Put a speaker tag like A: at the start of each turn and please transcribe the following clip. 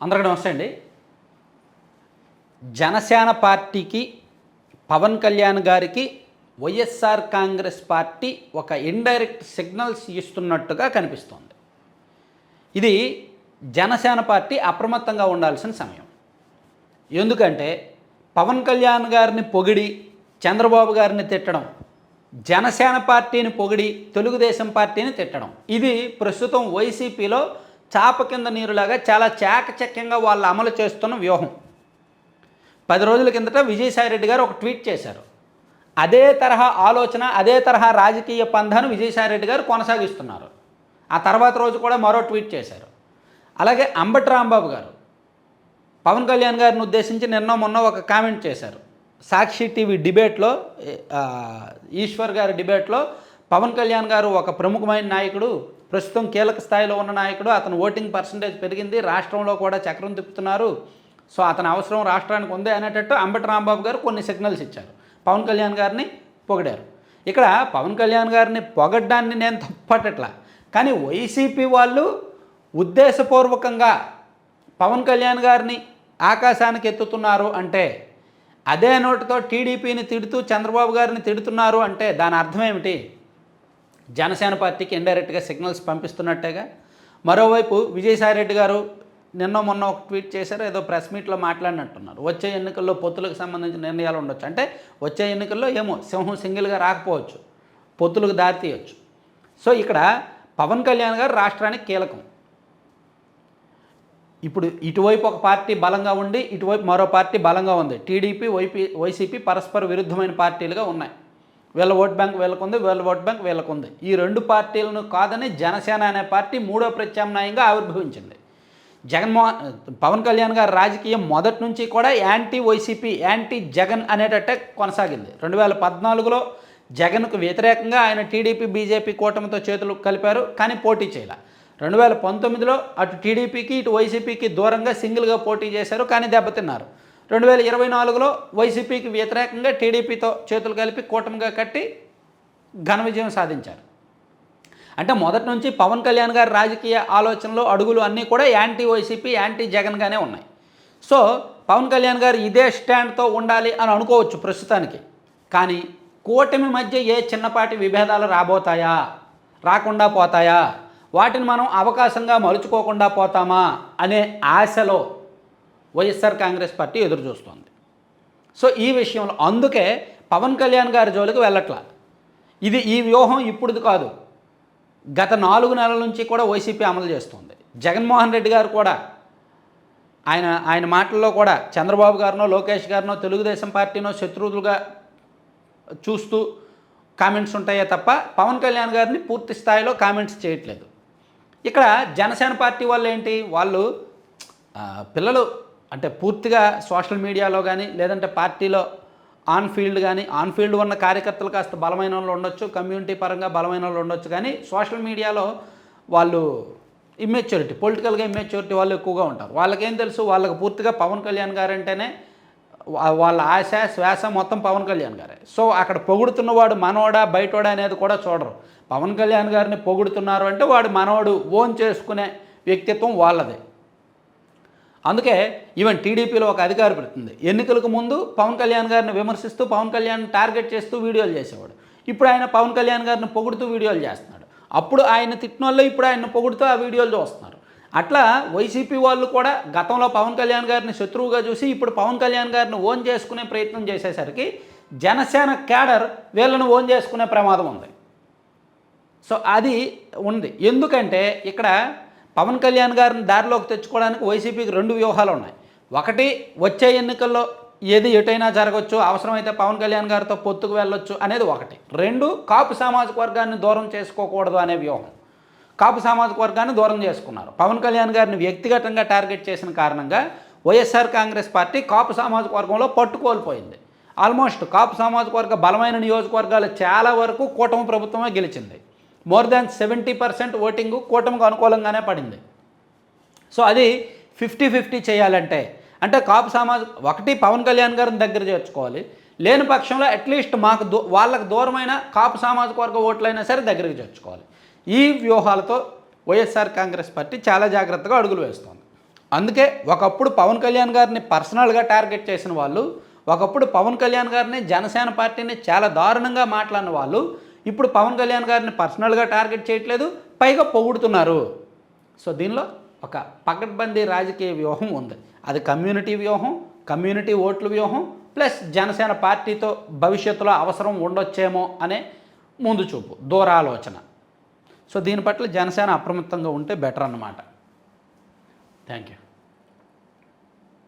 A: అందరికీ నమస్తే అండి. జనసేన పార్టీకి పవన్ కళ్యాణ్ గారికి వైఎస్ఆర్ కాంగ్రెస్ పార్టీ ఒక ఇండైరెక్ట్ సిగ్నల్స్ ఇస్తున్నట్టుగా కనిపిస్తోంది. ఇది జనసేన పార్టీ అప్రమత్తంగా ఉండాల్సిన సమయం. ఎందుకంటే పవన్ కళ్యాణ్ గారిని పొగిడి చంద్రబాబు గారిని తిట్టడం, జనసేన పార్టీని పొగిడి తెలుగుదేశం పార్టీని తిట్టడం, ఇది ప్రస్తుతం వైసీపీలో చాప కింద నీరులాగా చాలా చాకచక్యంగా వాళ్ళు అమలు చేస్తున్న వ్యూహం. 10 రోజుల కిందట విజయసాయిరెడ్డి గారు ఒక ట్వీట్ చేశారు. అదే తరహా ఆలోచన, అదే తరహా రాజకీయ పంధాను విజయసాయిరెడ్డి గారు కొనసాగిస్తున్నారు. ఆ తర్వాత రోజు కూడా మరో ట్వీట్ చేశారు. అలాగే అంబటి రాంబాబు గారు పవన్ కళ్యాణ్ గారిని ఉద్దేశించి మొన్న ఒక కామెంట్ చేశారు. సాక్షి టీవీ డిబేట్లో, ఈశ్వర్ గారి డిబేట్లో పవన్ కళ్యాణ్ గారు ఒక ప్రముఖమైన నాయకుడు, ప్రస్తుతం కీలక స్థాయిలో ఉన్న నాయకుడు, అతను ఓటింగ్ పర్సంటేజ్ పెరిగింది, రాష్ట్రంలో కూడా చక్రం తిప్పుతున్నారు, సో అతని అవసరం రాష్ట్రానికి ఉంది అనేటట్టు అంబటి రాంబాబు గారు కొన్ని సిగ్నల్స్ ఇచ్చారు. పవన్ కళ్యాణ్ గారిని పొగిడారు. ఇక్కడ పవన్ కళ్యాణ్ గారిని పొగడ్డాన్ని నేను తప్పట్లా, కానీ వైసీపీ వాళ్ళు ఉద్దేశపూర్వకంగా పవన్ కళ్యాణ్ గారిని ఆకాశానికి ఎత్తుతున్నారు అంటే, అదే నోటితో టీడీపీని తిడుతూ చంద్రబాబు గారిని తిడుతున్నారు అంటే దాని అర్థం ఏమిటి? జనసేన పార్టీకి ఇండైరెక్ట్గా సిగ్నల్స్ పంపిస్తున్నట్టేగా. మరోవైపు విజయసాయిరెడ్డి గారు మొన్న ఒక ట్వీట్ చేశారు, ఏదో ప్రెస్ మీట్లో మాట్లాడినట్టున్నారు. వచ్చే ఎన్నికల్లో పొత్తులకు సంబంధించిన నిర్ణయాలు ఉండొచ్చు అంటే, వచ్చే ఎన్నికల్లో ఏమో సింహం సింగిల్గా రాకపోవచ్చు, పొత్తులకు దారి తీయొచ్చు. సో ఇక్కడ పవన్ కళ్యాణ్ గారు రాష్ట్రానికి కీలకం. ఇప్పుడు ఇటువైపు ఒక పార్టీ బలంగా ఉండి, ఇటువైపు మరో పార్టీ బలంగా ఉంది. టీడీపీ వైసీపీ పరస్పర విరుద్ధమైన పార్టీలుగా ఉన్నాయి. వీళ్ళ ఓట్ బ్యాంక్ వీళ్ళకుంది, వీళ్ళ ఓట్ బ్యాంక్ వీళ్ళకుంది. ఈ రెండు పార్టీలను కాదని జనసేన అనే పార్టీ మూడో ప్రత్యామ్నాయంగా ఆవిర్భవించింది. పవన్ కళ్యాణ్ గారి రాజకీయం మొదటి నుంచి కూడా యాంటీ వైసీపీ, యాంటీ జగన్ అనేటట్టే కొనసాగింది. 2014లో జగన్కు వ్యతిరేకంగా ఆయన టీడీపీ బీజేపీ కూటమితో చేతులు కలిపారు, కానీ పోటీ చేయాల. 2019లో అటు టీడీపీకి ఇటు వైసీపీకి దూరంగా సింగిల్గా పోటీ చేశారు, కానీ దెబ్బతిన్నారు. 2024లో వైసీపీకి వ్యతిరేకంగా టీడీపీతో చేతులు కలిపి కూటమిగా కట్టి ఘన విజయం సాధించారు. అంటే మొదటి నుంచి పవన్ కళ్యాణ్ గారి రాజకీయ ఆలోచనలు, అడుగులు అన్నీ కూడా యాంటీ వైసీపీ, యాంటీ జగన్గానే ఉన్నాయి. సో పవన్ కళ్యాణ్ గారు ఇదే స్టాండ్తో ఉండాలి అని అనుకోవచ్చు ప్రస్తుతానికి. కానీ కూటమి మధ్య ఏ చిన్నపాటి విభేదాలు రాబోతాయా, రాకుండా పోతాయా, వాటిని మనం అవకాశంగా మలుచుకోకుండా పోతామా అనే ఆశలో వైఎస్ఆర్ కాంగ్రెస్ పార్టీ ఎదురు చూస్తోంది. సో ఈ విషయంలో అందుకే పవన్ కళ్యాణ్ గారి జోలికి వెళ్ళట్లా. ఈ వ్యూహం ఇప్పుడుది కాదు, గత 4 నెలల నుంచి కూడా వైసీపీ అమలు చేస్తుంది. జగన్మోహన్ రెడ్డి గారు కూడా ఆయన మాటల్లో కూడా చంద్రబాబు గారినో లోకేష్ గారినో తెలుగుదేశం పార్టీనో శత్రువులుగా చూస్తూ కామెంట్స్ ఉంటాయే తప్ప పవన్ కళ్యాణ్ గారిని పూర్తి స్థాయిలో కామెంట్స్ చేయట్లేదు. ఇక్కడ జనసేన పార్టీ వాళ్ళు ఏంటి, వాళ్ళు పిల్లలు అంటే పూర్తిగా సోషల్ మీడియాలో కానీ లేదంటే పార్టీలో ఆన్ ఫీల్డ్ ఉన్న కార్యకర్తలు కాస్త బలమైన వాళ్ళు ఉండొచ్చు, కమ్యూనిటీ పరంగా బలమైన వాళ్ళు ఉండొచ్చు, కానీ సోషల్ మీడియాలో వాళ్ళు ఇమ్మెచ్యూరిటీ, పొలిటికల్గా ఇమ్మెచ్యూరిటీ వాళ్ళు ఎక్కువగా ఉంటారు. వాళ్ళకేం తెలుసు, వాళ్ళకి పూర్తిగా పవన్ కళ్యాణ్ గారు అంటేనే వాళ్ళ ఆశ శ్వాస మొత్తం పవన్ కళ్యాణ్ గారే. సో అక్కడ పొగుడుతున్నవాడు మనోడా బయటోడా అనేది కూడా చూడరు. పవన్ కళ్యాణ్ గారిని పొగుడుతున్నారు అంటే వాడు మనోడు ఓన్ చేసుకునే వ్యక్తిత్వం వాళ్ళదే. అందుకే ఈవెన్ టీడీపీలో ఒక అధికారి పెడుతుంది, ఎన్నికలకు ముందు పవన్ కళ్యాణ్ గారిని విమర్శిస్తూ పవన్ కళ్యాణ్ టార్గెట్ చేస్తూ వీడియోలు చేసేవాడు. ఇప్పుడు ఆయన పవన్ కళ్యాణ్ గారిని పొగుడుతూ వీడియోలు చేస్తున్నాడు. అప్పుడు ఆయన తిట్టిన వాళ్ళు ఇప్పుడు ఆయన పొగుడుతూ ఆ వీడియోలు చూస్తున్నారు. అట్లా వైసీపీ వాళ్ళు కూడా గతంలో పవన్ కళ్యాణ్ గారిని శత్రువుగా చూసి ఇప్పుడు పవన్ కళ్యాణ్ గారిని ఓన్ చేసుకునే ప్రయత్నం చేసేసరికి జనసేన క్యాడర్ వీళ్ళని ఓన్ చేసుకునే ప్రమాదం ఉంది. సో అది ఉంది. ఎందుకంటే ఇక్కడ పవన్ కళ్యాణ్ గారిని దారిలోకి తెచ్చుకోవడానికి వైసీపీకి 2 వ్యూహాలు ఉన్నాయి. ఒకటి, వచ్చే ఎన్నికల్లో ఏది ఎటైనా జరగవచ్చు, అవసరమైతే పవన్ కళ్యాణ్ గారితో పొత్తుకు వెళ్ళొచ్చు అనేది ఒకటి. 2, కాపు సామాజిక వర్గాన్ని దూరం చేసుకోకూడదు అనే వ్యూహం. కాపు సామాజిక వర్గాన్ని దూరం చేసుకున్నారు. పవన్ కళ్యాణ్ గారిని వ్యక్తిగతంగా టార్గెట్ చేసిన కారణంగా వైఎస్ఆర్ కాంగ్రెస్ పార్టీ కాపు సామాజిక వర్గంలో పట్టుకోల్పోయింది. ఆల్మోస్ట్ కాపు సామాజిక వర్గ బలమైన నియోజకవర్గాలు చాలా వరకు కూటమి ప్రభుత్వమే గెలిచింది. మోర్ దాన్ 70% ఓటింగు కూటమికి అనుకూలంగానే పడింది. సో అది 50-50 చేయాలంటే అంటే కాపు ఒకటి పవన్ కళ్యాణ్ గారిని దగ్గర చేర్చుకోవాలి, లేని పక్షంలో అట్లీస్ట్ వాళ్ళకు దూరమైన కాపు సామాజిక వర్గ ఓట్లైనా సరే దగ్గరికి చేర్చుకోవాలి. ఈ వ్యూహాలతో వైఎస్ఆర్ కాంగ్రెస్ పార్టీ చాలా జాగ్రత్తగా అడుగులు వేస్తోంది. అందుకే ఒకప్పుడు పవన్ కళ్యాణ్ గారిని పర్సనల్గా టార్గెట్ చేసిన వాళ్ళు, ఒకప్పుడు పవన్ కళ్యాణ్ గారిని జనసేన పార్టీని చాలా దారుణంగా మాట్లాడిన వాళ్ళు ఇప్పుడు పవన్ కళ్యాణ్ గారిని పర్సనల్గా టార్గెట్ చేయట్లేదు, పైగా పొగుడుతున్నారు. సో దీనిలో ఒక పకడ్బందీ రాజకీయ వ్యూహం ఉంది. అది కమ్యూనిటీ వ్యూహం, కమ్యూనిటీ ఓట్ల వ్యూహం, ప్లస్ జనసేన పార్టీతో భవిష్యత్తులో అవసరం ఉండొచ్చేమో అనే ముందు చూపు, దూరాలోచన. సో దీని పట్ల జనసేన అప్రమత్తంగా ఉంటే బెటర్ అన్నమాట. Thank you.